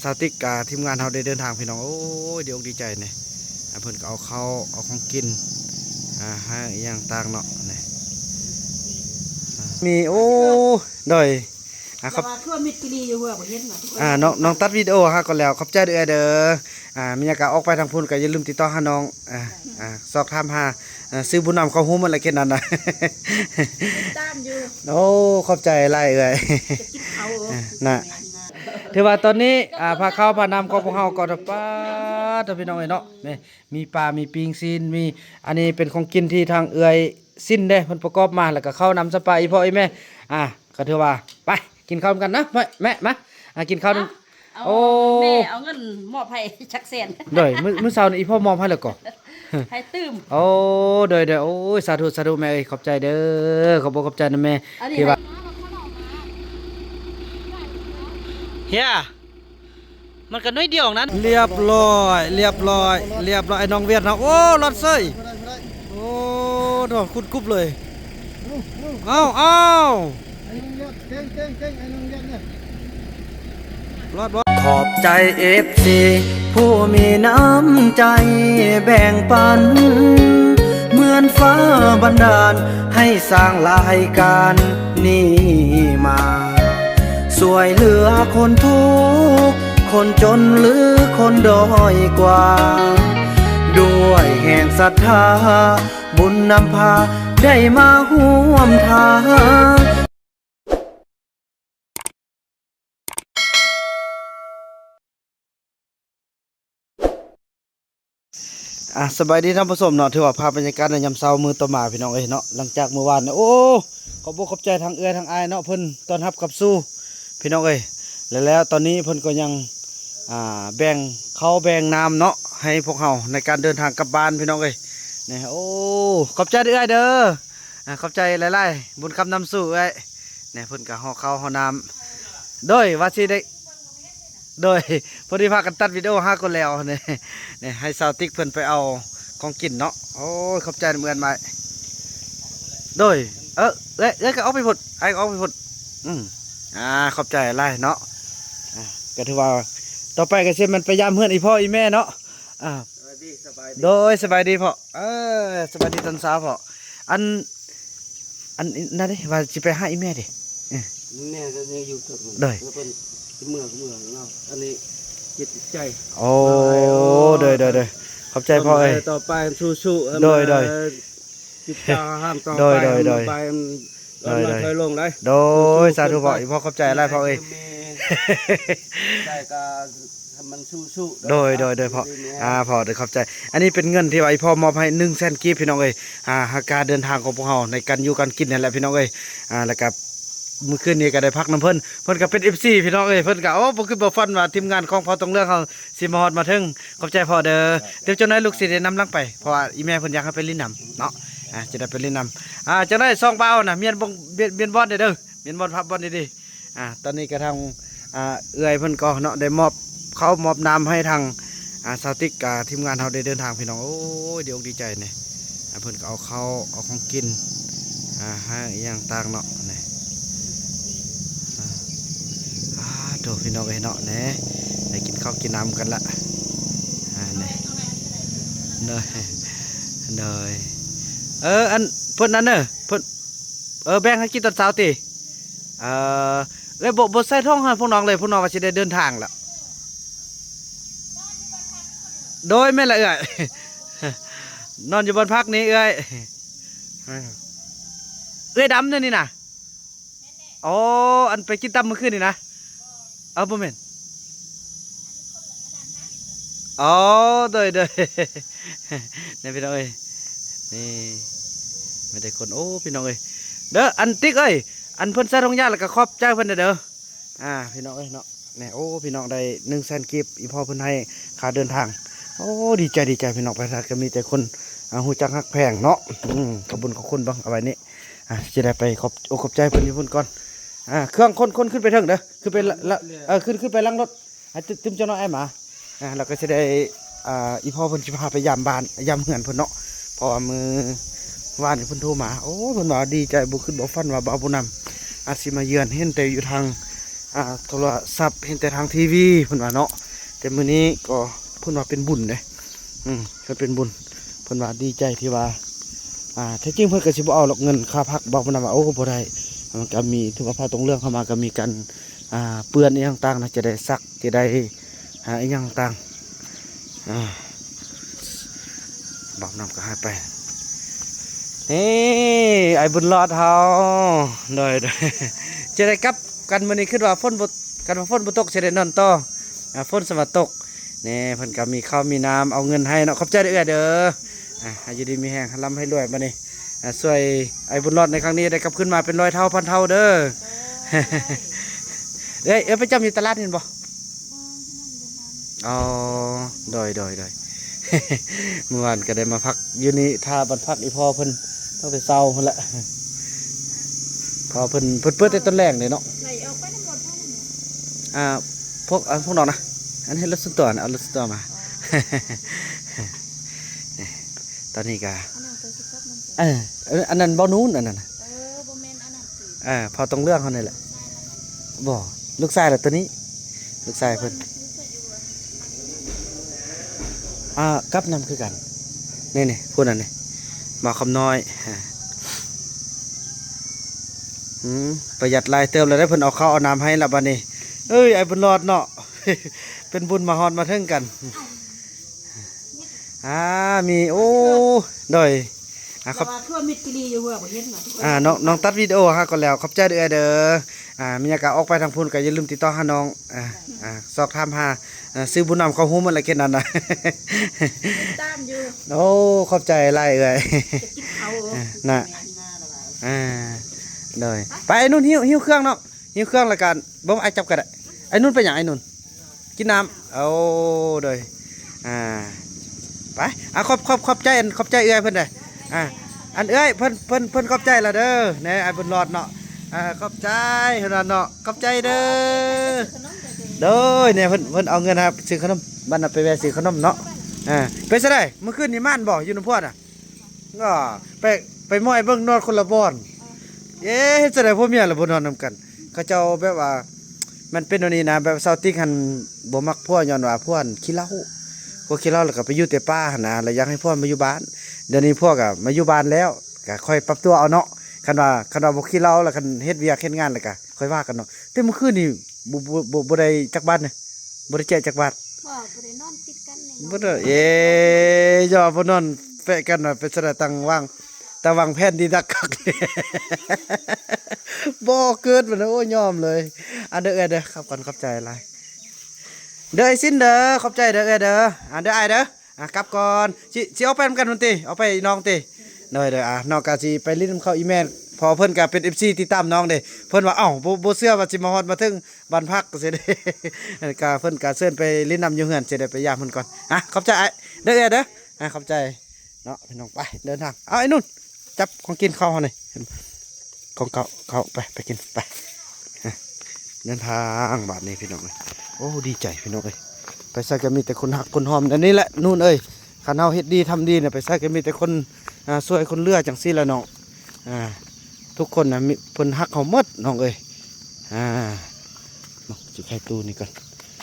สาวติ๊กทีมงานเราได้เดินทางพี่น้องโอ้ยเดี๋ยวดีใจเนี่ยเพิ่นก็เอาข้าวเอาของกินให้อย่างต่างเนาะนี่มีโอ้ดอยครับน้องตัดวิดีโอฮะก่อนแล้วขอบใจเด้อมีอากาศออกไปทางพุ่นก็อย่าลืมติดต่อหาน้องสอบถามหาซื้อบุญนำเขาหู้มันอะไรแค่นั้นนะตามอยู่โอ้ขอบใจไล่น่ะถือว่าตอนนี้พาเข้าพานำของพวกเฮาก่อนป้าท่านพี่น้องเนาะนี่มีปลามีปิงซีนมีอันนี้เป็นของกินที่ทางเอื้อยสิ้นเด้เพิ่นประกอบมาแล้วก็เข้านำสปาอีพ่ออีแม่ก็ถือว่าไปกินข้าวกันนะแม่มากินข้าวนึงโอ้แม่เอาเงินมอบให้ชักแสนด้วยมื้อเช้านี้อีพ่อมอบให้แล้วก็ให้ตื้มโอ้โดยโอ้ยสาธุแม่เอ้ยขอบใจเด้อขอบใจนะแม่ที่ว่าเฮียมันก็น้อยเดียวนั้นเรียบร้อยไอ้น้องเวียดนะโอ้รถเซ้ยโอ้ดอกคุดกุบเลยเอาไอ้น้องเวียดเก่งไอ้น้องเวียดเนี่ยรอดบ่ขอบใจ FC ผู้มีน้ำใจแบ่งปันเหมือนฟ้าบันดาลให้สร้างรายการนี้มาสวยเหลือคนทุกข์คนจนหรือคนด้อยกว่าด้วยแห่งศรัทธาบุญนำพาได้มาร่วมทางสบายดีท่านผู้ชมเนาะถือว่าภาพบรรยากาศในยามเช้ามือต่อมาพี่น้องเนาะหลังจากเมื่อวานเนี่ยโอ้ขอบใจทางเอื้อทางอายเนาะเพิ่นต้อนรับกับสู้พี่น้องแล้วตอนนี้เพิ่นก็ยังแบ่งเขาแบ่งน้ำเนาะให้พวกเราในการเดินทางกลับบ้านพี่น้องนี่โอ้ขอบใจเอื้อเด้อขอบใจหลายๆบุญคำนำสู้เนี่ยเพิ่นก็ห่อข้าวห่อน้ำโดยว่าสิได้โดยพอดีพากันตัดวิดีโอ5 คนแล้วเนี่ยให้สาวติ๊กเพิ่นไปเอาของกินเนาะโอ้ขอบใจเหมือนมาโดยก็เอาไปพดไอ้เอาไปพดขอบใจไรเนาะก็ถือว่าต่อไปก็เช่นมันไปยามเพื่อนอีพ่ออีแม่เนาะโดยสบายดีพ่อสบายดีตอนเช้าพ่ออันนั่นดิว่าจะไปหาอีแม่ดิแม่ก็เนี่ยอยู่กับโดยเมื่อเนาะอันนี้จิตใจโอ้โดยขอบใจพ่อต่อไปสู้โดยจิตใจห้ามต่อไปไปถอยลงได้โดยสาธุพ่ออีพ่อขอบใจอะไรพ่อได้ก็ทำมันสู้โดยพ่อพ่อเดี๋ยวขอบใจอันนี้เป็นเงินที่ว่าพ่อมอบให้100,000 กีบพี่น้องการเดินทางของพวกเราในการอยู่การกินนี่แหละพี่น้องแล้วก็เมื่อคืนนี้ก็ได้พักน้ำเพิ่นก็เป็น FC พี่น้องเพิ่นก็โอ้บ่คือบ่ฟันว่าทีมงานของพ่อต้องเลือกเขาสิมาฮอดมาถึงขอบใจพ่อเด้อเดี๋ยวเจ้าน้อยลูกสิได้นำลังไปเพราะว่าอีแม่เพิ่นอยากให้ไปลิ้นน้ำเนาะจะได้ไปลิ้นน้ำจะได้ซองเบานะเมียนบอลเด้อเมียนบอลพับบอลดีตอนนี้ก็ทางเอื้อยเพิ่นก็เนาะได้มอบน้ำให้ทางสาวติ๊กทีมงานเราได้เดินทางพี่น้องโอ้ยเดี๋ยวดีใจเนี่ยเพิ่นก็เอาข้าวเอาของกินให้อย่างต่างเนาะนี่โถพี่น้องเนาะเนี่ยได้กินข้าวกินน้ำกันละนี่เนยอันเพิ่นนั้นเพิ่นแบ่งให้กินตอนเช้าติบใส่ท้องให้พวกน้องเลยพวกน้องว่าจะได้เดินทางละโดยแม่ละนอนอยู่บนพักนี้ดำนี่นะอ๋ออันไปกินตำเมื่อคืนนี่นะบ่แม่นอ๋อโดยนี่พี่น้องนี่ไม่ได้คนโอ้พี่น้องเด้ออันติ๊กอันเพิ่นใส่ทองยาแล้วก็ขอบใจเพิ่นเด้อพี่น้องเนาะเนี่ยโอ้พี่น้องได้100,000 กีบอีพ่อเพิ่นให้ค่าเดินทางโอ้ดีใจพี่น้องไปทักก็มีแต่คนหูจักฮักแพงเนาะขอบคุณขอบคุณบ้างเอาไว้นี่จะได้ไปขอบใจเพิ่นอยู่เพิ่นก่อนเครื่องคนขึ้นไปเถิงเด้อขึ้นไปขึ้นไปล้างรถตึมเจ้าน้อยหมาเราก็จะได้อีพ่อเพิ่นสิพาไปยามบ้านยามเฮือนเพิ่นเนาะพอมือวานเพิ่นโทรมาโอ้เพิ่นว่าดีใจบ่ขึ้นบ่ฟันว่าบ่เอาผู้นำอาจสิมาเยือนเห็นแต่อยู่ทาง โทรศัพท์เห็นแต่ทางทีวีเพิ่นว่าเนาะแต่มื้อนี้ก็เพิ่นว่าเป็นบุญเด้ก็เป็นบุญเพิ่นว่าดีใจที่ว่าแท้จริงเพิ่นก็สิบ่เอาหรอกเงินค่าพักบอกเพิ่นว่าโอ้บ่ได้มันก็มีถือว่าพาตรงเรื่องเข้ามาก็มีการเปื้อนอีหยังต่างๆนะจะได้ซักจะได้อีหยังต่างบอกนำก็ให้ไปนี่ไอ้บุญรอดเฮาโดยจะได้กลับกันมื้อนี้คิดว่าฝนบ่กันว่าฝนบ่ตกสิได้นอนต่อฝนสวัสดิ์ตกนี่เพิ่นก็มีข้าวมีน้ำเอาเงินให้เนาะขอบใจเด้อเด้อให้อยู่ดีมีแฮงร่ำให้รวยบัดนี้ช่วยไอ้บุญรอดในครั้งนี้ได้กลับขึ้นมาเป็น100 เท่าพันเท่าเด้อ ไปจำอยู่ตลาดนี่บ่อ๋อโดย เมื่อวานก็ได้มาพักอยู่นี่ท่าบันพักอีพ่อเพิ่นตั้งแต่เช้าเพิ่นละพอเพิ่นเปิดแต่ต้นแรกเลยเนาะไหลออกไปน้ำรถพวกน้องนะอันนี้รถส่วนตัวนะเอารถส่วนตัวมา ตอนนี้ก็อันนั้นบ่นู้นอันนั้นบ่แม่นอันนั้นสิ พอตรงเรื่องเขานี่แหละบ่ลูกชายล่ะตัวนี้ลูกชายเพิ่นกับนำคือกันนี่พูดนั่นนี่มาคำน้อยประหยัดลายเติมเลยได้เพิ่นเอาข้าวเอาน้ำให้ละบัดนี้เอ้ยไอ้บุญรอดเนาะ เป็นบุญมาฮอนมาเทิงกันมีโอ้โดยครับทั่วมิดกิลีอยู่หัวบ่เห็นว่าน้องตัดวิดีโอฮะก็แล้วขอบใจเด้อมีอยากออกไปทางพุ่นก็อย่าลืมติดต่อหาน้องสอบถามหาซื้อบุญนำเขาฮู้มันอะไรแค่นั้นนะตามอยู่โอ้ขอบใจหลายเอ้ยน่ะเลยไปไอ้นุ่นหิ้วเครื่องเนาะหิ้วเครื่องละกันบ่ไอ้จับกันไอ้นุ่นไปหยังไอ้นุ่นกินน้ำโอ้โดยไปขอบใจเอ้ยเพิ่นเด้อันเอ้ยเพิ่นขอบใจละเด้อเนี่ยไอ้บุญรอดเนาะขอบใจเพิ่นเนาะขอบใจเด้อเด้อเนี่ยเพิ่นเอาเงินครับซื้อขนมบ้านน่ะไปแวะซื้อขนมเนาะไปซะได้เมื่อคืนนี่ม่านบ่อยู่น้ำพวดก็ไปม้อยเบิ่งนอนคนละบ่อนเฮ็ดซะได้พ่อเมียละบ่นอนนำกันเขาเจ้าแบบว่ามันเป็นอันนี้นะแบบเซาติกหันบ่มักพวกย้อนว่าพวกขี้เหล้าพวกขี้เหล้าแล้วก็ไปอยู่แต่ป่าหั่นนะแล้วอยากให้พวกมาอยู่บ้านเดี๋ยวนี้พวกมาอยู่บ้านแล้วก็ค่อยปรับตัวเอาเนาะคันว่าบ่ขี้เหล้าแล้วคันเฮ็ดเวียกเฮ็ดงานแล้วก็ค่อยว่ากันเนาะแต่เมื่อคืนนี่บ่ได้จักบ้านนี่บ่ได้แจกจักบ้านบ่ได้นอนติดกันนี่บ่ได้ย่อบ่นอนแฟะกันว่าเป็นสระตังว่างแผ่นดีดักคัก บ่เกิดมันโอ้ยอมเลยเด้อครับก่อนขอบใจหลายเด้อไอ้สิ้นเด้อขอบใจเด้อเด้อเด้อไอ้เด้อกลับก่อนสิเอาไปนำกันมันติเอาไปน้องติเด้อน้องก็สิไปลิ้นเข้าอีแม่พอเพิ่นก็เป็น FC ติดตามน้องเด้เพิ่นว่าบ่เชื่อว่าสิมาฮอดมาถึงบ้านพักสิเด้ ก็เพิ่นก็เชิญไปลิ้นนำอยู่เฮือนสิได้ไปยามเพิ่นก่อนขอบใจเด้อเด้อขอบใจเนาะพี่น้องไปเดินทางเอาไอ้นุ่นจับของกินข้าวเฮาหน่อยของเขาไปกินไปเดินทางบาดนี้พี่น้องเอ้ยโอ้ดีใจพี่น้องเอ้ยไปใส่ก็มีแต่คนหักคนหอมอันนี้แหละนู่นเอ้ยคันเฮาเฮ็ดดีทำดีเนี่ยไปใส่ก็มีแต่คนช่วยคนเลือจังซี่ละน้องทุกคนน่ะมีเพิ่นฮักเฮาหมดน้องเอ้ยสิไขตู้นี่ก่อน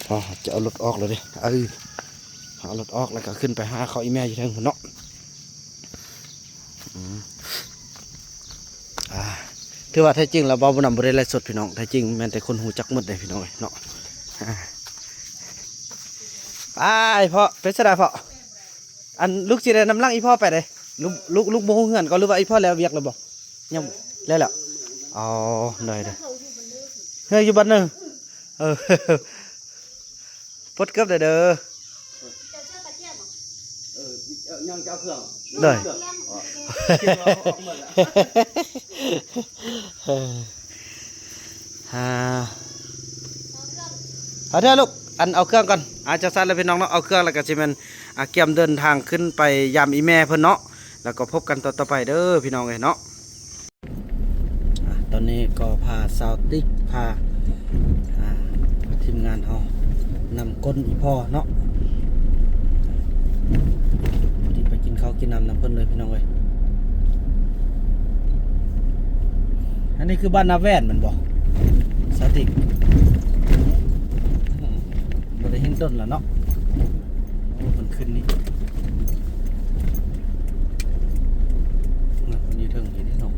พอจะเอารถออกแล้วเด้เอารถออกแล้วก็ขึ้นไปหาเขาอีแม่อยู่ทางพุ่นเนาะถือว่าแท้จริงแล้วบ่นำบ่ได้ไลฟ์สดพี่น้องแท้จริงแม่นแต่คนหูจักหมดเลยพี่น้องเอ้ยเนาะไปพ่อเป็นสดาพ่ออันลูกสิได้นำลังอีพ่อไปเลยลูกบ่ฮู้เฮือนก็หรือว่าอีพ่อแล้วเวียกแล้วบ่ยังแล้วอ๋อได้เฮ้ยอยู่บ้านนึงปดเกือบเด้อยังเจ้าเครื่องเลยเอาเถอะลูกอันเอาเครื่องก่อนจะสั่นเลยพี่น้องเนาะเอาเครื่องแล้วก็สิมันเกี่ยมเดินทางขึ้นไปยามอีแม่เพิ่นเนาะแล้วก็พบกันต่อไปเด้อพี่น้องเอ้ยเนาะตอนนี้ก็พาสาวติ๊กพาทีมงานเฮานำก้นอีพ่อเนาะที่ไปกินข้าวกินน้ำน้ำเพิ่นเลยพี่น้องเอ้ยอันนี้คือบ้านนาแว่นมันบอกส สติกบ่ได้เห็นต้นแล้วเนาะโอ้มันขึ้นนี่มันอยู่เทิงอยู่ที่เนาะ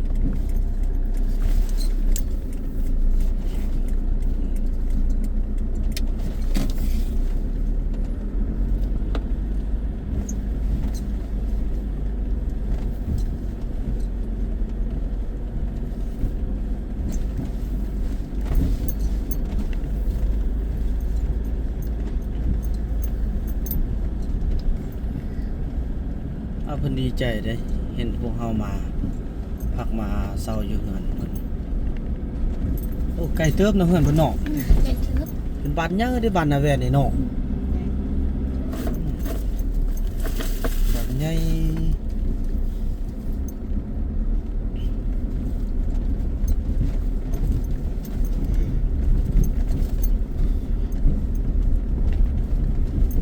เพิ่นดีใจเด้เห็นพวกเฮามาพักมาเซาอยู่เฮือนเพิ่นโอ้ไกลเติบนะเฮือนเพิ่นเนาะ เล่นทึบ เป็นบ้านใหญ่เด้บ้านนาแวนี่เนาะบ้านใหญ่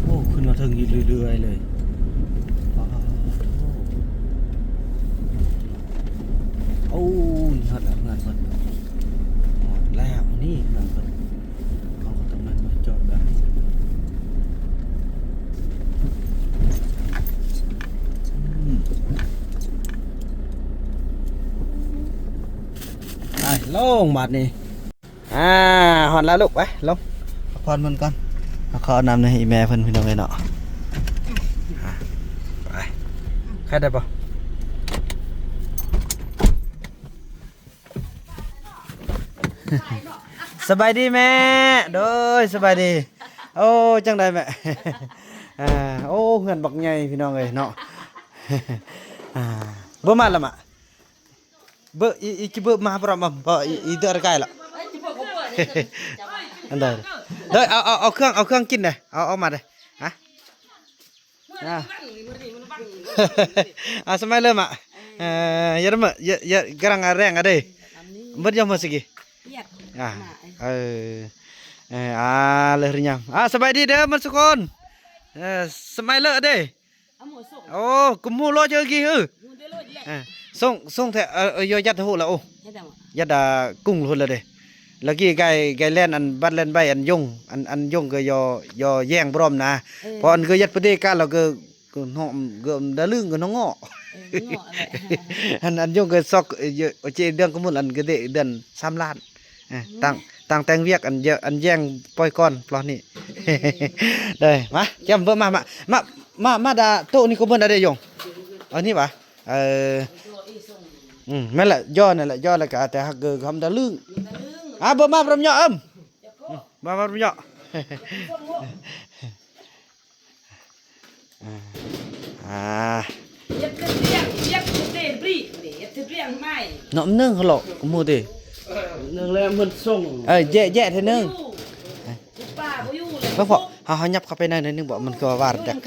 โอ้ขึ้นมาถึงอยู่เรื่อยๆเลยโอ้นี่ฮอดแล้วงานเพิ่นฮอดแล้วนี่งานเพิ่นเขาก็ต้องมาจอดแบบนี้ไปลงบัดนี้ฮอดแล้วลูกไปลงพักผ่อนมันก่อนเอาขอนำในอีแม่เพิ่นพี่น้องเอ้ยเนาะไปใครได้บ่สบายดีแม่โดยสบายดีโอ้จังไดแม่ โอ้เฮือนบักใหญ่พี่น้องเอ้ยเนาะ บ่มาละมะเบออีจิเบอมาประมาณบ่อีเดอร์ไกล่ะ อันใดเด้อเอาเครื่องกินเด้เอามาเด้ฮะสมัยเริ่มอ่ะอย่าดมอย่ากำลังแรงอ่ะเด้บ่ยอมมาสิกิ เลยrenyangสบายดีเด้อมันสุคนสมัยเลอะเด้โอ้กุมมูโลเจอกี่ส่งแท้ยอยัดหูละโอ้ยัดกุ้งหุ่นละเด้แล้วกี้ไก่แล่นอันบัดแล่นใบอันยงอันยงก็ยอแย่งพร้อมนะพออันก็ยัดประเดกันแล้วก็หอมก็ดะลึงก็น้องง้ออันยงก็ซอกเจเดือนก็มุ่นอันก็เดเดือน3 ล้านต่างแต่งเวียกอันเยอะอันแย่งปล่อยก้อนปลอนี่ ได้มาจำเบิ่งมาดาโตนี่ก็เบิ่นได้ยงอันนี้ปะแม่นแหละย่อนั่นแหละย่อแล้วก็แต่ฮักเกอร์คำดะลึงเบิ่งมาพร้อมย่อมาพร้อมย่อ เนาะนึ่งเขาหรอกกูมูดิ นึงแล้วมันส่ง แย่เท่านึงเพิ่งพอเขายับเข้าไปในนึงบอกมันก็วาดจาก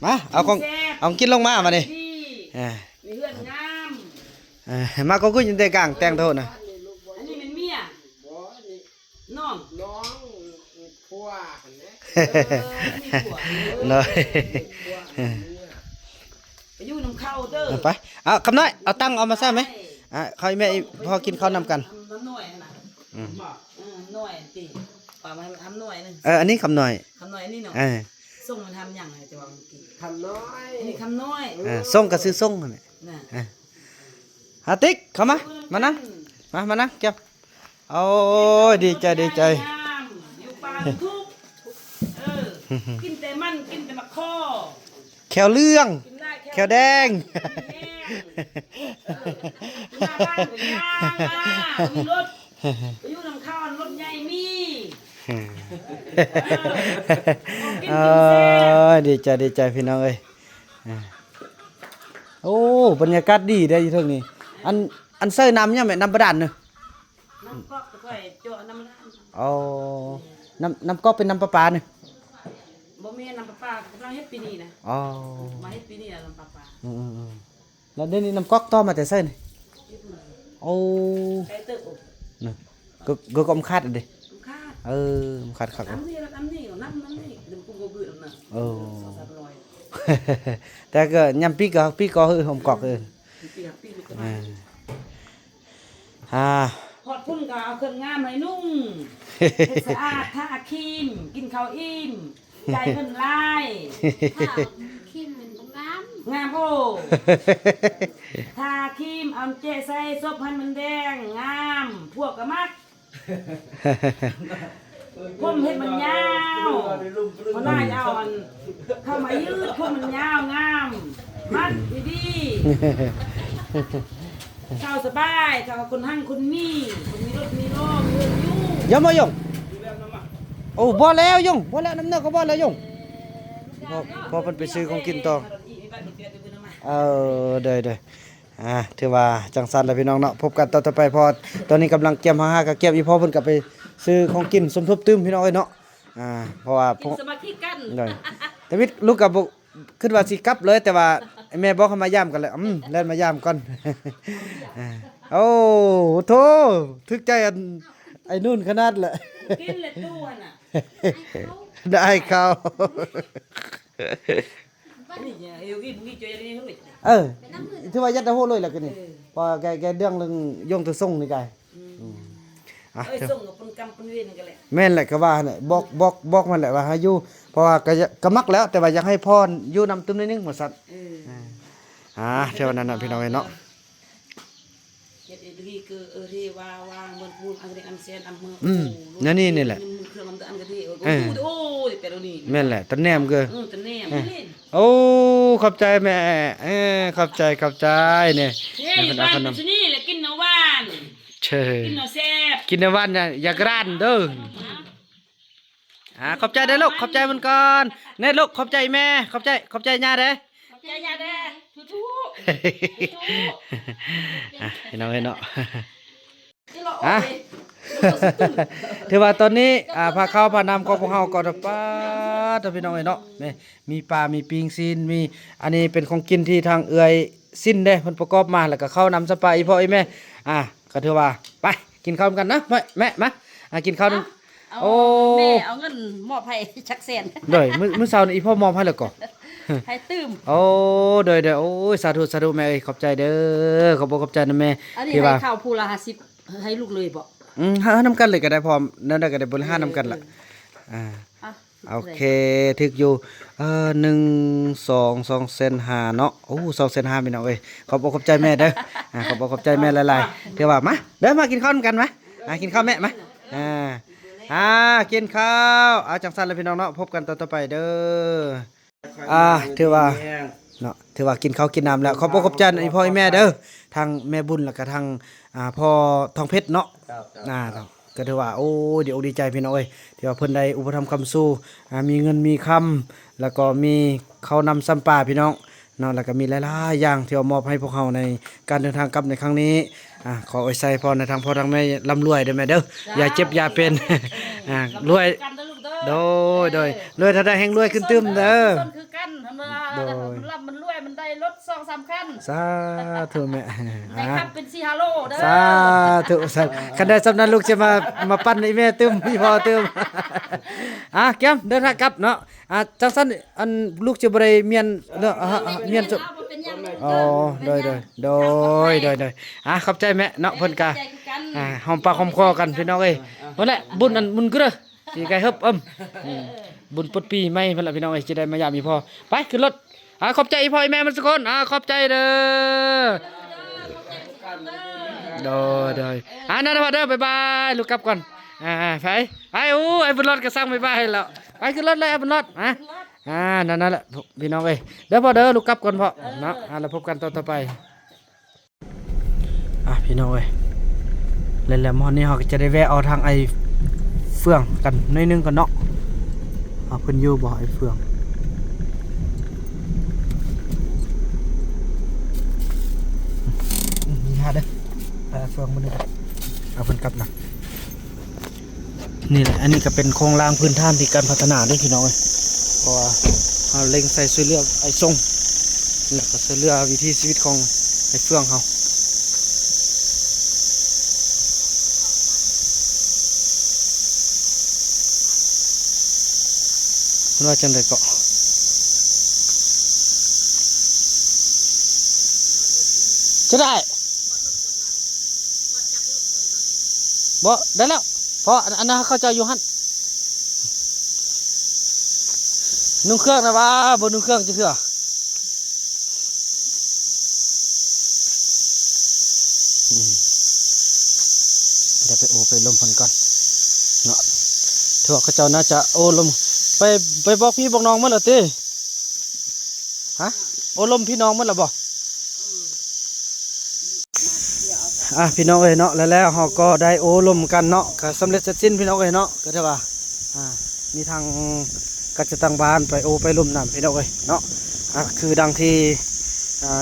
มาเอากินลงมามาดิมาก็กูยินแต่กลางแต่งโทษนะ อันนี้เป็นเมียน้องผัว เลย ไปอยู่น้ำเข้าเด้อ ไปเอาคำน้อยเอาตั้งเอามาใช่ไหมเขาแม่พอกินข้าวนำกัน น้ำหน่อยนะหน่อยตีป่ามาทำหน่อยนึง อันนี้คำน้อย คำหน่อยนี่เนาะส่งมันทำอย่างไรจะวางกี่ คำน้อย นี่คำน้อย ส่งก็ซื้อส่งนี่ น่ะ ฮาติ๊กเข้ามานั่งมานั่งเก็บโอ้ดีใจอยู่ป่าทุกกินแต่มันกินแต่มะข้อ แขวเรื่องแขวแดง มาบ้านไปย่างมีรถไปอยู่น้ำข้าวรถใหญ่มีดีใจพี่น้องเอ้ยโอ้บรรยากาศดีได้อยู่เท่านี้อันเซอร์น้ำเนี่ยแม่น้ำประดานเนอะ น้ำก๊อกไปเจาะน้ำร้าน อ๋อน้ำก็เป็นน้ำประปาเนอะ บ่มีน้ำประปากำลังเฮ็ดปีนี้นะ อ๋อ มาเฮ็ดปีนี้น้ำประปา แล้วเดี๋ยวนี้น้ำก๊อกต่อมาแต่เส้นโอ้ ไก่เติบ นี่ก็กำคัดอ่ะดิ คาด มันคัดขัก น้ำนี่น้ำนี่เดี๋ยวกูบ่เบื่อแล้วนะ แต่ก็ยำปีก็หอมกอกปีก็พอด พุ่นก็เอาเครื่องงามให้นุ่งเฮ็ดสะอาดทาครีมกินข้าวอิ่มใจเพิ่นลาย ข้าวคิมมันบ่งาม งามโอ้ทาครีมเอาเจใส่ซบให้มันแดงงามพวกก็มักผมเฮ็ดมันยาวบ่น่าจะเอาอันเข้ามายืดผมมันยาวงามมัดดีๆเข้าสบายเข้ากับคนหั่งคนมีคนมีรถมีโล่มีเงินอยู่ ยมายงโอ้บ่แล้วยงบ่แล้วน้ำเนื้อก็บ่แล้วยงพอเพิ่นไปซื้อของกินต่อเด้อถือว่าจังซั่นแหละพี่น้องเนาะพบกันต่อไปพอตอนนี้กำลังเก็บหากับเก็บอีพ่อเพิ่นก็ไปซื้อของกินสมทบตึมพี่น้องเอ้ยเนาะเพราะว่า กินสมาธิกัน ได้แต่วิทย์ลูกก็บ่คิดว่าสิกลับเลยแต่ว่าไอ้แม่บอกให้มายามกันเลยแล่นมายามก่อนโอ้โธ่ทึกใจอันไอ้นู่นขนาดแหละ กินเลยตู้น่ะ ได้ข้าว นี่เนี่ยอยู่กินมีเจออย่างนี้เฮ้ย ถือว่ายัดได้โหเลยล่ะกันนี่พอแกเรื่องเรื่องย่งตัวส่งนี่ไกส่งกับปนกรรมปนเวรกันแหละ แม่นแหละก็ว่าเนี่ยบอกมันแหละว่าให้อยู่เพราะว่าก็มักแล้วแต่ว่าอยากให้พรอยู่นำตึมนิดนึงหมดสัตว์เท่านั้นน่ะพี่น้องเนาะ เฮ็ดดีคือที่ว่าวางบนพูนอันเดอันเซนอันมือนี่แหละ เครื่องอันกะทิโอ้ยแต่ละนี่ แม่นแหละตะแนมเกอ ตะแนมนี่ โอ้ขอบใจแม่ขอบใจเนี่ย นี่บ้านที่นี่แหละกินน้ำหวาน เชิญ กินน้ำแซ่บ กินในวันน่ะอย่ากร้านเด้อขอบใจเด้อลูกขอบใจมันก่อนเน่ลูกขอบใจแม่ขอบใจย่าเด้ ใจยาแด้ทุก พี่น้องเนาะ นี่เราโอ้ย ถือว่าตอนนี้พาเข้าพานำของพวกเฮาก่อนป้าถ้าพี่น้องเนาะมีปลามีปิงซีนมีอันนี้เป็นของกินที่ทางเอื้อยสิ้นเด้เพิ่นประกอบมาแล้วก็เข้านำสปาอีพ่ออีแม่ก็ถือว่าไปกินข้าวกันนะแม่มากินข้าวนึงโอ้ แม่เอาเงินมอบให้ชักแสน เด้อมื้อเช้านี้อีพ่อมอบให้แล้วก็ ให้ตื้ม โอ้เด้อโอ้ยสาธุแม่เอ้ยขอบใจเด้อขอบใจนะแม่ อันนี้ ที่ ให้ ว่า ข้าวผู้ละ50ให้ลูกเลยบ่ หานำกันเลยก็ได้พร้อมนั่นได้ก็ได้บริหารนำกันล่ะโอเคถึกอยู่2 เซน5เนาะโอ้2 เซน5พี่น้องเอ้ยขอบใจแม่เด้อขอบใจแม่หลายๆเดี๋ยวว่ามาเด้อมากินข้าวกันมั้ยกินข้าวแม่มากินข้าวจังซั่นเลยพี่น้องเนาะพบกันต่อไปเด้อถือว่าเนาะถือว่ากินข้าวกินน้ำแล้วขอบใจอีพ่ออีแม่เด้อทางแม่บุญแล้วก็ทางพ่อทองเพชรเนาะก็ถือว่าโอ้เดี๋ยวดีใจพี่น้องเอ้ยที่ว่าเพิ่นได้อุปถัมภ์คำสู้มีเงินมีคำแล้วก็มีข้าวนำซ้ำปลาพี่น้องเนาะแล้วก็มีหลายๆอย่างที่เอามอบให้พวกเฮาในการเดินทางกลับในครั้งนี้ขออวยใส่พรในทางพ่อทางแม่ร่ำรวยเด้อแม่เด้ออย่าเจ็บอย่าเป็นรวยโดยรวยถ้าได้แห่งรวยขึ้นตึมเด้อ คือกันมันรับมันรวยมันได้รถ2-3คัน สาธุแม่ ได้ครับเป็น4 5โลเด้อ สาธุคันได้สำนั้นลูกจะมาปั้นให้แม่ตึมพี่พ่อตึมแก้มเดินทางกลับเนาะจังซั่นอันลูกจะบ่ได้เมียนเมียนสุอ๋อโดยขอบใจแม่เนาะเพิ่นกะหอมปากหอมคอกันพี่น้องเอ้ยนั่นแหละบุญอันบุญคือเด้อสิไก่เฮิบบุญปดปีใหม่เพิ่นล่ะพี่น้องเอ้ยจะได้มายามอีพ่อไปขึ้นรถขอบใจอีพ่ออีแม่มันสักคนขอบใจเด้อโดยนั่นว่าเด้อบ๊ายบายลูกกลับก่อนไปโอ้ไอ้บุญรอดก็สั่งบ๊ายบายแล้วไปขึ้นรถเลยไอ้บุญรอดนั่นแหละพี่น้องเอ้ยเด้อพ่อเด้อลูกกลับก่อนพ่อเนาะแล้วพบกันต่อไปพี่น้องเอ้ยแล้วมอนี้เฮาก็จะได้แวะเอาทางไอ้เฟื่องกันหน่อยนึงก่อนเนาะเพิ่นอยู่บ่ไอ้เฟื่องนี่ฮะเด้อไปเอาเฟื่องมาดูเอาเพิ่นกลับนะนี่แหละอันนี้ก็เป็นโครงรางพื้นฐานที่การพัฒนาด้วยพี่น้องเอ้ยเพราะว่าเราเล็งใส่ช่วยเหลือไอ้ทรงแล้วก็ช่วยเหลือวิถีชีวิตของไอ้เฟื่องเขาคุณว่าจังไดก็จะได้ บ่ได้แล้วเพราะอันนั้นเขาเจ้าอยู่หั่นนุ่งเครื่องนะว่าบ่นุ่งเครื่องจะเถื่อเดี๋ยวไปโอไปลมเพิ่นก่อนเนาะถือว่าเขาเจ้าน่าจะโอลมไปบอกพี่บอกน้องมั้งเหรอติฮะโอลมพี่น้องมั้งเหรอบ่พี่น้องเอ้ยเนาะแล้วเฮาก็ได้โอลมกันเนาะก็สำเร็จเสร็จสิ้นพี่น้องเอ้ยเนาะก็ถือว่ามีทางกัจจตังบานไปโอไปลมน้ำพี่น้องเอ้ยเนาะคือดังที่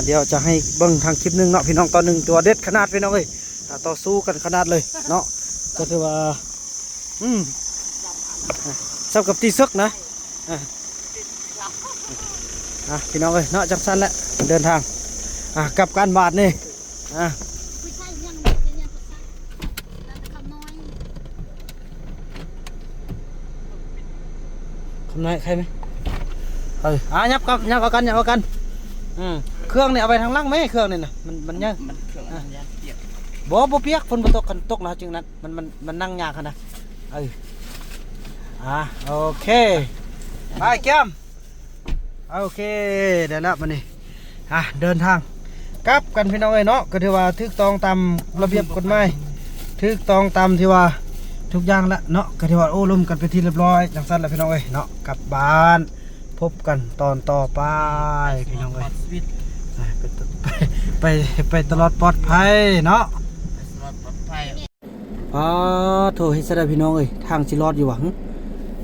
เดี๋ยวจะให้เบิ่งทางคลิปนึงเนาะพี่น้องตอนหนึ่งตัวเด็ดขนาดพี่น้องเอ้ยต่อสู้กันขนาดเลยเนาะก็ถือว่าสับกับตีซึกนะพี่น้องเอ้ยเนาะจังสั้นแหละเดินทางกลับการบาดนี่ไม่ใช่ยังไม่ใช่ยังแต่คำน้อย คำนายใครไหมยับกันเครื่องเนี่ยเอาไปทางล่างไหมเครื่องเนี่ยนะมันยังบ่เปียกฝนบ่ตกนะจึงนั้นมันนั่งยากขนาดโอเคไปแก้มโอเคได้แล้วมานี่เดินทางกลับกันพี่น้องเอ้ยเนาะก็ถือว่าถูกต้องตามระเบียบกฎหมายถูกต้องตามที่ว่าทุกอย่างละเนาะก็ถือว่าโอ้ลมกันไปที่เรียบร้อยจังสั้นแล้วพี่น้องเอ้ยเนาะกลับบ้านพบกันตอนต่อไปพี่น้องเอ้ยไปตลอดปลอดภัยเนาะโทรให้แสดงพี่น้องเอ้ยทางสิรอดอยู่หวัง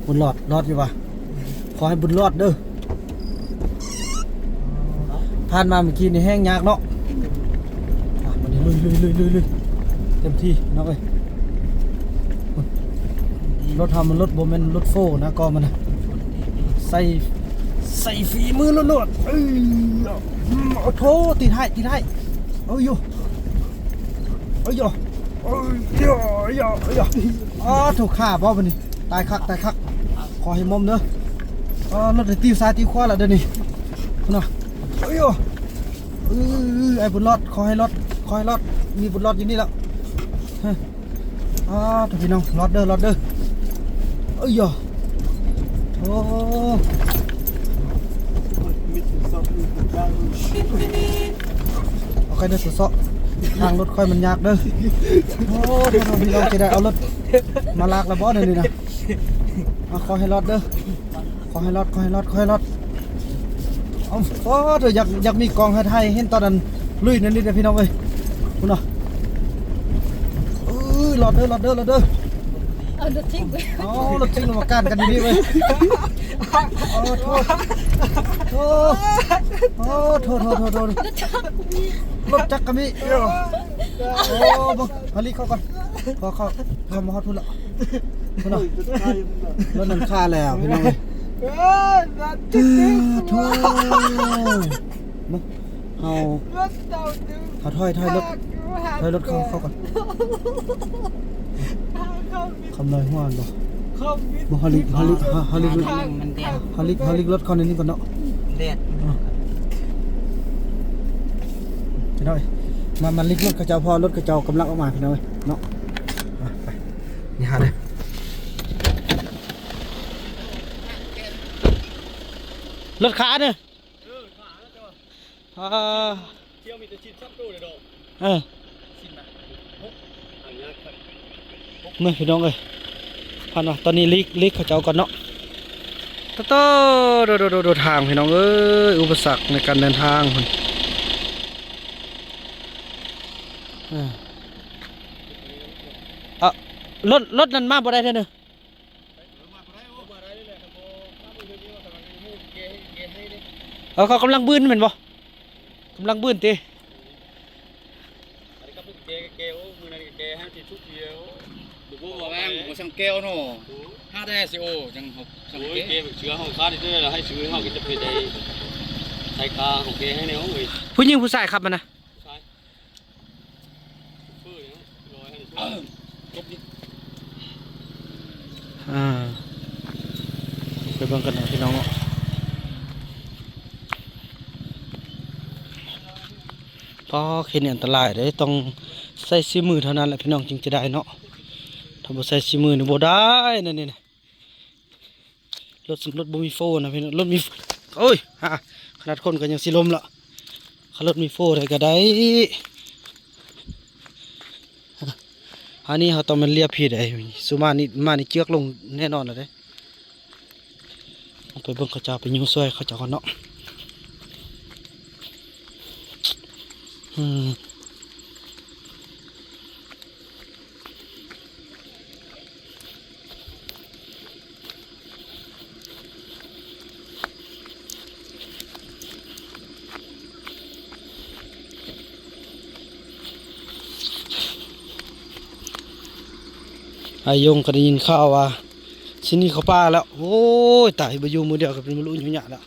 บุญรอดอยู่วะขอให้บุญรอดเด้อผ่านมาเมื่อกี้นี่แห้งยากเนาะมันนี่ลุยเต็มที่น้องเอ้ยรถทำมันรถโบแมนรถโฟนะก็มันใส่ฝีมือล้วนๆโอ้โถติดให้โอ้ยถูกฆ่าบ่มันนี่ตายคักขอให้มอมเด้อรถตีซ้ายตีขวาแล้วเดี๋ยวนี้เนาะไอ้บุญรอดขอให้รอดมีบุญรอดอยู่นี่แล้วทุกพี่น้องรอดเด้อโอเคเด้อสอทางรถค่อยมันยากเด้อพี่น้องจะได้เอารถมาลากแล้วบ่เดี๋ยวนี้นะขอให้รอดเด้อขอให้รอดเธออยากมีกองไทยเห็นตอนนั้นลุยนั่นนี่เด้อพี่น้องเอ้ยคุณเนาะรอดเด้อรถทิ้งไปรถทิ้งลงมาก้านกันดีๆเว้ยโทษรถจักรกมีบังฮาริเข้าก่อนเข้ามาฮอดพุ่นละคุณเนาะรถนั้นฆ่าแล้วพี่น้องเอ้ยโทษเอาถอยรถเข้าก่อนคำเลยหัวบ่ฮาลิรถเข้าในนี้ก่อนเนาะเด็ดพี่น้อยมันลิกรถกระเจ้าพอรถกระเจ้ากำลังออกมาพี่น้อยเนาะไปนี่หาเลยรถขาเนี่ยเที่ยวมีแต่ชิ้นซับตู้เลยดอกชิ้นนะนี่พี่น้องเอ้ยผ่านมาตอนนี้ลิกเขาเจ้าก่อนเนาะดูทางพี่น้องเอ้ยอุปสรรคในการเดินทางรถนั้นมาบ่ได้เท่านึงเขากำลังบื้นเหมือนบ่กำลังบื้นตีบุบแม่งช่างแก้วเนาะ5ได้สิโอจังช่างแก้วเชื้อของค้าที่ได้ให้ซื้อเฮาก็จะไปได้ใช้คาของแกให้แนวเอ้ยผู้หญิงผู้ชายครับมันนะใช่ฟื้นเนาะ100ให้จบดิไปเบิ่งกันหน่อยพี่น้องเนาะก็เห็นอันตรายได้ต้องใส่มือเท่านั้นแหละพี่น้องจึงจะได้เนาะ ถ้าบ่ใส่สีมือนี่บ่ได้นั่นนี่นะรถบ่มีโฟนะพี่น้องรถมีโอ้ยฮะขนาดคนก็ยังสิล้มละขับรถมีโฟได้ก็ได้อันนี้เขาต้องมันเรียบผิดไอ้สุมานี่เจือกลงแน่นอนเลยเด้เอาไปเบิ่งเขาเจ้าไปยุ่งซวยเขาเจ้าก่อนเนาะอายงก็ได้ยินข่าวว่าที่นี่เขาป้าแล้วโอ้ยตายไปอยู่มือเดียวกับเป็นมะลุอยู่หยาแล้ว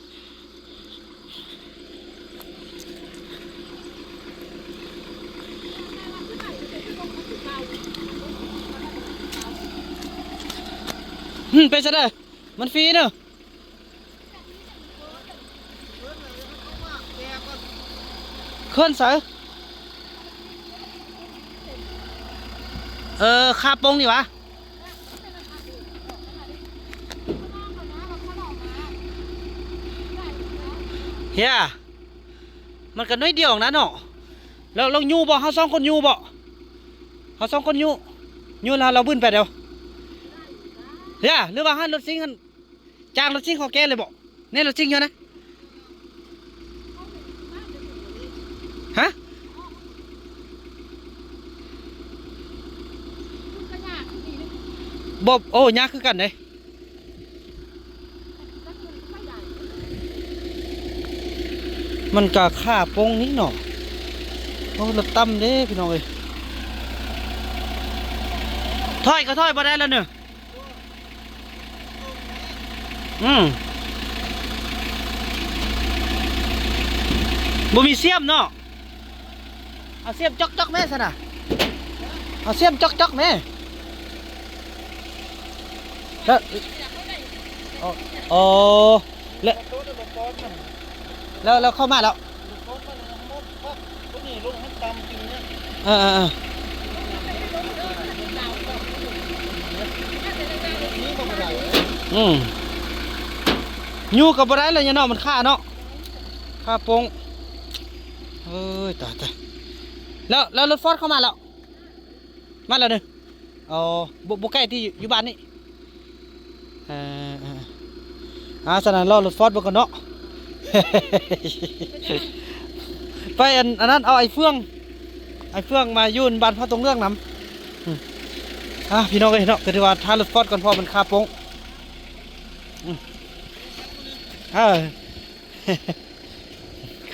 ไปซะเด้อมันฟรีเนอะเคลื่อนสายคาปงนี่วะเฮียมันกันน้อยเดียวนะเนาะแล้วเราอยู่บ่เขาสองคนอยู่บ่เขาสองคนอยู่แล้วเราบึ้นไปเดียวเฮียหรือว่าให้รถซิ่งกันจ้างรถซิ่งของแกเลยบ่เนี่ยรถซิ่งเยอะนะฮะบ่โอ้ยากคือกันเลยมันกะค่าปงนี้เนาะโอ้รถตั้มเด้พี่น้องเอ้ยถอยก็ถอยบ่ได้แล้วเนอะบ่มีเสียมเนาะเอาเสียมจอกแม่ซะน่ะเอาเสียมจอกแม่แล้วแล้วเข้ามาแล้วอยู่กับบ่ได้เลยเนาะมันค่าเนาะค่าปงเอ้ยตายแล้วรถฟอร์ดเข้ามาแล้วมาแล้วเนี่ยบุกใกล้ที่อยู่บ้านนี่สนานรอรถฟอร์ดบ่กันเนาะ ไปอันนั้นเอาไอ้เฟืองมายุ่นบ้านพ่อตรงเรื่องน้ำพี่น้องเอ้ยเนาะก็ถือว่าทานรถฟอร์ดก่อนพอมันคาปง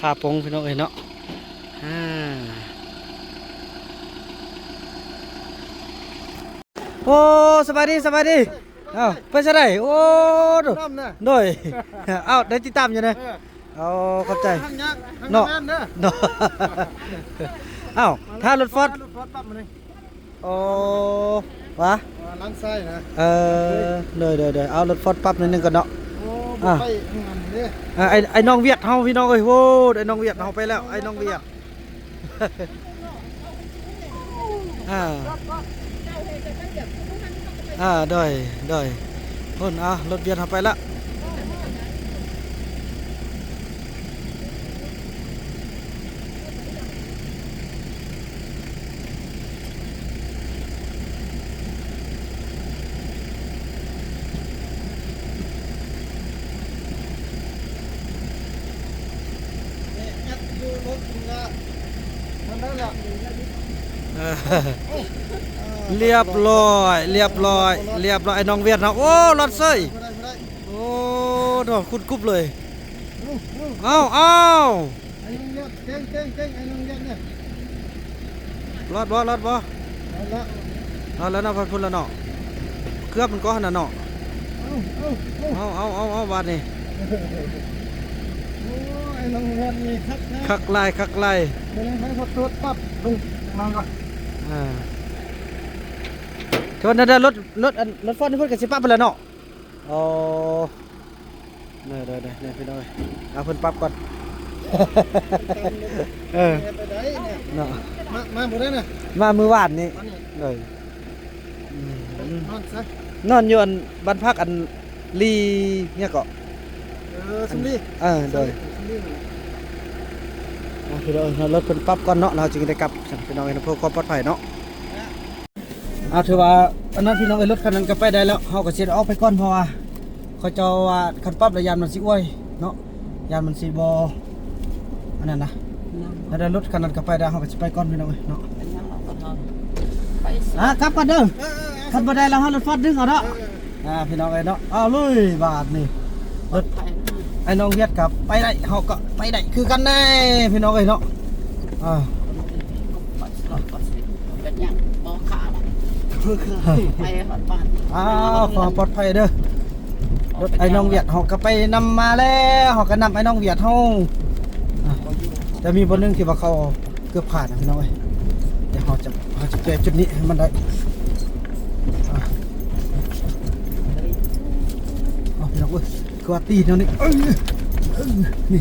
คาปงพี่น้องเอ้ยเนาะโอ้สบายดีไปซะได้โอ้โดยได้ติดตามอยู่นะขอบใจเนาะถ้ารถฟอร์ดปั๊บมาเลยวะล้างไส้นะเดี๋ยวเอารถฟอร์ดปั๊บนิดนึงก่อนเนาะไอ้น้องเวียดเฮาพี่น้องเอ้ยโว้ไอ้น้องเวียดเฮาไปแล้วไอ้น้องเวียดได้พุ่นรถเวียดเฮาไปละเรียบร้อยไอ้น้องเวียดนะโอ้รถเซ้ยโอ้ดอกคุดกุบเลยเอาไอ้น้องเวียดเก่งไอ้น้องเวียดเนี่ยรอดบ่แล้วนะพันพุ่นแล้วเนาะเครือบมันก็ขนาดเนาะเอาบาดนี่ไอ้น้องเวียดนี่คักไล่ไม่ได้ให้พอตรวจปั๊บลงมาก่อนชนรถฟอร์ดนี่เพิ่นก็สิปรับไปแล้วเนาะได้พี่น้อยเอาเพิ่นปรับก่อนเนาะมาบ่ได้น่ะมามื้อวานนี่เลย นอนซะ นอนอยู่อันบ้านพักอันลีเนี่ยก็ สมดี โดยพี่น้องเรารถเพิ่นปรับก่อนเนาะเราจึงได้กลับพี่น้องเพื่อความปลอดภัยเนาะถือว่าอันนั้นพี่น้องรถคันนั้นก็ไปได้แล้วเฮาก็สิออกไปก่อนเพราะว่าเขาเจ้าว่าคันปรับแล้วยานมันสิอ้วยเนาะยานมันสิบ่อันนั้นนะแล้วรถคันนั้นก็ไปได้เฮาก็สิไปก่อนพี่น้องเนาะกลับก่อนเด้อคันบ่ได้แล้วเฮารถฟอดดึงเอาเนาะพี่น้องเนาะเอาเลยบาทนี่รถไอ้น้องเวียดกับไปได้เฮาก็ไปได้คือกันแน่พี่น้องเนาะความปลอดภัยเด้อรถไอ้น้องเวียดเฮาก็ไปนำมาแล้วเฮาก็นำไอ้น้องเวียดเฮาแต่มีบนนึงที่ว่าเขาเกือบผ่านนะพี่น้องเดี๋ยวเฮาจะแก้จุดนี้ให้มันได้พี่น้องคือว่าตีเนาะนี่นี่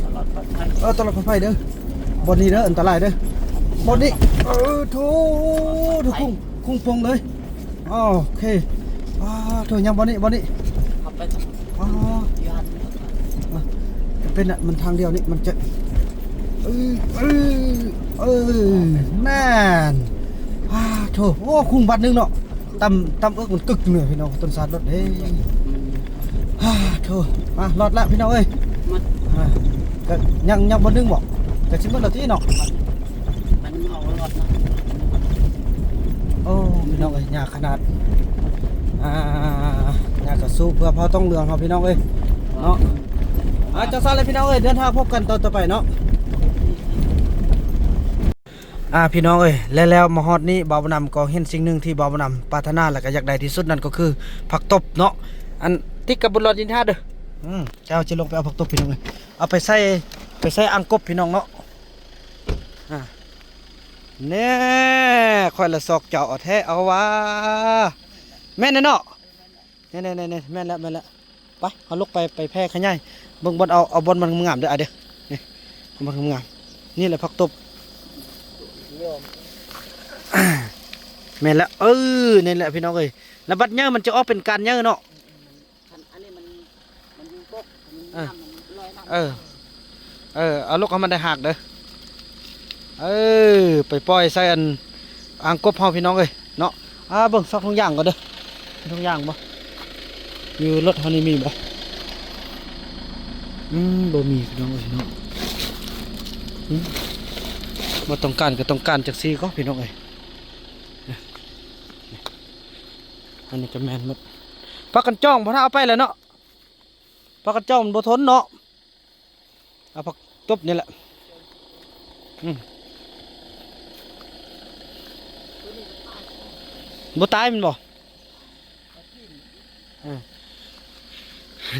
ตลอดปลอดภัยเด้อบนนี้เด้ออันตรายเด้อบนนี้ทุกคุ้งพงเลยโอเคโถยังบนนี้เป็นอ่ะมันทางเดียวนี่มันจะนั่นโถโอ้คุ้งบัดนึงเนาะตำเอิกมันกึกเหนื่อยพี่น้องต้นสาดรถเฮ้โถมารอดละพี่น้องเอ้ยก็ยังบนนึงบอกแต่ชิมมันเราที่เนาะมันเอารอดนะโอ้พี่น้องเอ้ยยากขนาดอยากจะสู้เพื่อพอต้องเรืองครับพี่น้องเอ้ยเนาะจะซ่าเลยพี่น้องเอ้ยเดินทางพบกันตอนต่อไปเนาะพี่น้องเอ้ยแล้วมาฮอดนี้บ่าวบ่นำก็เห็นสิ่งหนึ่งที่บ่าวบ่นำปรารถนาและก็อยากได้ที่สุดนั่นก็คือผักตบเนาะอันติดกับบุญรอดยินท่าเด้อเจ้าจะลงไปเอาผักตบพี่น้องเอ้ยเอาไปใส่อ่างกบพี่น้องเนาะแน่ค่อยละซอกเจ้าเอาแท้เอาว่าแม่นเนาะแน่แม่นแล้วไปเอาลูกไปแพร่ขยายเบิ่งบนเอาบนมันงามเด้อเด้อนี่มันงามนี่แหละผักตบแม่นแล้วนี่แหละพี่น้องเอ้ยแล้วบัดเนี้ยมันจะออกเป็นการเนี้ยเนาะเอาลูกให้มันได้หักเด้อไปปล่อยใส่อันอ่างกบเฮาพี่น้องเอ้ยเนาะเบิ่งซอกทุกอย่างก่อนเด้อทุกอย่างบ่อยู่รถเฮานี่มีบ่บ่มีพี่น้องเอ้ยเนาะบ่ต้องการก็ต้องการจักซี่ก็พี่น้องเอ้ยอันนี้ก็แม่นหมดพักกันจ้องบ่ถ้าเอาไปแล้วเนาะพักกันจ้องมันบ่ทนเนาะเอาผักตบนี่แหละบ่ตายมันบ่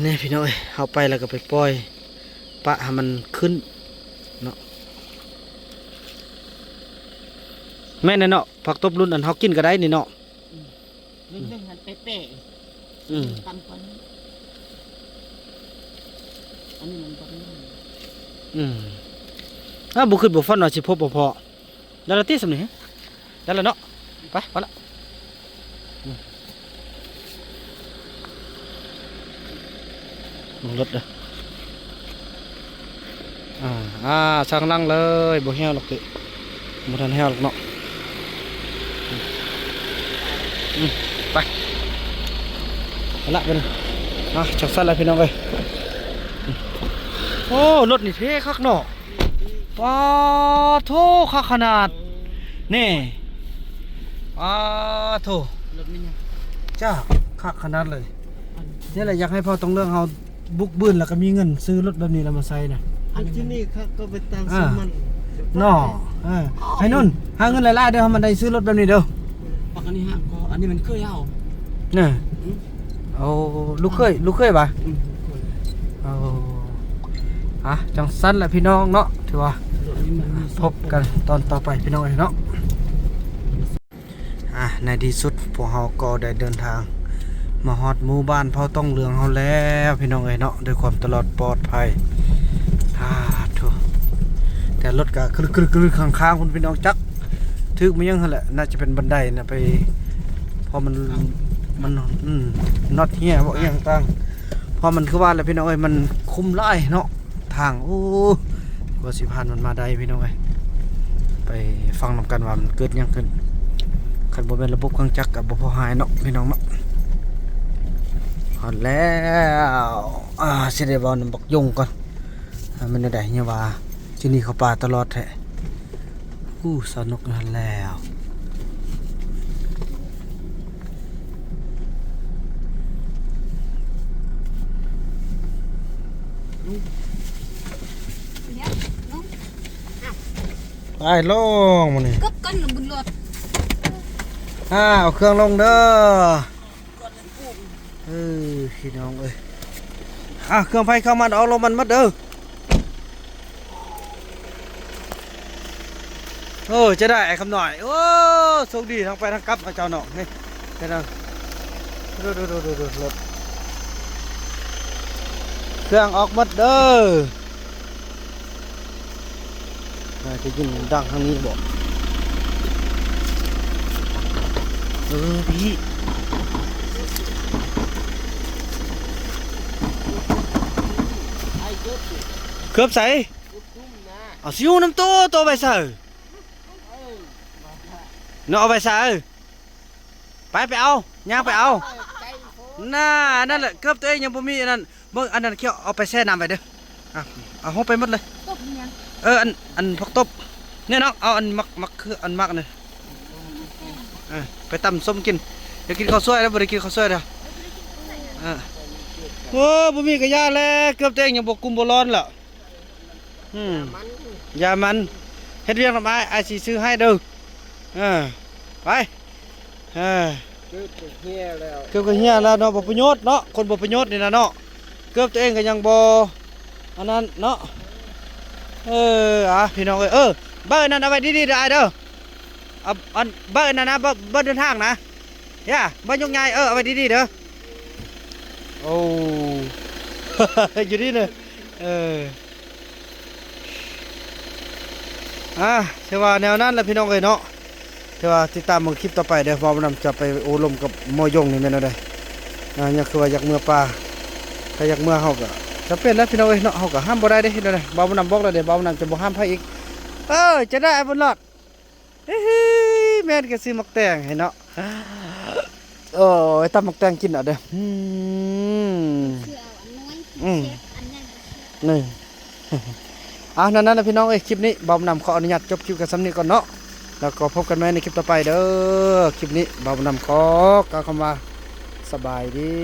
นี่พี่น้อยเอาไปแล้วก็ไปปล่อยปะให้มันขึ้นเนาะแม่นเนาะผักตบรุ่นอันเฮากินก็ได้นี่เนาะรุ่นหันเป๊ะตำคนอันนี้มันบ่บุขึ้นบุฟันหน่อยสิพบบ่พอแล้วเราตีสำนี่แล้วเนาะไปพอละรถเด้อช่างนั่งเลยบ่แห้วหรอกติบ่ทันแห้วหรอกเนาะไปละไปเลยจักสั่นแล้วพี่น้องเอ้ยโอ้รถนี่เท่คักเนาะว้าโถคักขนาดนี่ว้าโถรถนี่จ้าคักขนาดเลยนี่แหละอยากให้พ่อต้องเรื่องเฮาบุกบืนแล้วก็มีเงินซื้อรถแบบนี้แล้วมาใส่น่ะที่นี่ก็ไปตั้งสมันเนาะให้นุ่นหาเงินหลายๆเด้อมันได้ซื้อรถแบบนี้เด้อปักอันนี้ฮะก็อันนี้มันเคยเอาเนี่ยเอาลูกเคยป่ะจังสั้นแหละพี่น้องเนาะถือว่าพบกันตอนต่อไปพี่น้องเนาะในที่สุดพวกเราก็ได้เดินทางมาฮอดหมู่บ้านเผาต้องเรืองเฮาแล้วพี่น้องเนาะด้วยความตลอดปลอดภัยทุแต่รถก็คลึกข้างๆคุณพี่น้องจักทึกมันยังหั่นแหละน่าจะเป็นบันไดนะไปพอมัน มันน็อตเฮียบ่อหยังต่างเพอมันคือว่าแล้วพี่น้องเอ้ยมันคุมไล่เนาะทางโอ้กว่าสิผ่านมันมาได้พี่น้องเอ้ยไปฟังนำกันว่ามันเกิดหยังขึ้นคันบ่เป็นระบบเครื่องจักรก็บ่พอหายเนาะพี่น้องเนาะฮอดแล้วสิได้เว้านำบักยงก่อนมันได้เนี่ยว่าที่นี่เขาป่าตลอดแท้สนุกนั่นแล้ว ไปลงมานี่ cấp cân là một lượt เอาเครื่องลงเด้อพี่น้องเอ้ยเครื่องไฟเข้ามันออกลงมันมัดเด้อจะได้ไอ้คำหน่อยโชคดีทั้งไปทั้งกลับเอาเจ้าเนาะนี่ไปทางดูรถเครื่องออกมัดเด้อจะยินดังทางนี้บอกพี่เกือบใส่เอาซิวน้ำตัวไปใส่เนาะเอาไปใส่ไปเอาย่างไปเอานั่นแหละเกือบตัวเองยังบ่มีอันนั้นเบิ่งอันนั้นเคี่ยวเอาไปแช่น้ำไปเด้อเอาห้องไปหมดเลย top nha อันผักตบเนี่ยเนาะเอาอันมักคืออันมักเนี่ยไปตำส้มกินเดี๋ยวกินข้าวสวยแล้วบ่ได้กินข้าวสวยเด้อบ่มีกระยาแล้วเกือบเต็งยังบ่กุมบ่ร้อนแล้วยามันเฮ็ดเวียงทำไมไอ้สิซื้อให้เด้อไปเกือบก็เหี้ยแล้วเนาะบ่ประโยชน์เนาะคนบ่ประโยชน์นี่นะเนาะเกือบตัวเองก็ยังบ่อันนั้นเนาะพี่น้องเอ้ยเบอร์นั้นเอาไว้ดีๆได้เด้ออันเบอร์นั้นนะเบอร์เดินทางนะย่าเบอร์ยกใหญ่เอาไว้ดีๆเด้อโอ้ อยู่นี่เลยเทว่าแนวนั้นแหละพี่น้องเอ้ยเนาะเทว่าติดตามคลิปต่อไปเด้อบ่าวนำจะไปโอลมกับมอยงนี่แม่นเอาได้เนี่ยคือว่าอยากเมื่อป่าถ้าอยากเมื่อเฮาก็จะเป็นแล้วพี่น้องเอ้ยเนาะเฮาก็ห้ามบ่ได้เด้เฮ็ดได้บ่าวนำบอกแล้วเด้บ่าวนำจะบ่ห้ามไผอีกจะได้บ่รอดแม่นก็สิมักแตงให้เนาะตำมักแตงกินเอาเด้อคือเอาอันน้อยอันนั้น นี่นั่นนะพี่น้องเอ้ยคลิปนี้บ่าวนำขออนุญาตจบคลิปกันซ้ำนี้ก่อนเนาะแล้วก็พบกันใหม่ในคลิปต่อไปเด้อคลิปนี้บ่าวนำขอกล่าวคำว่าสบายดี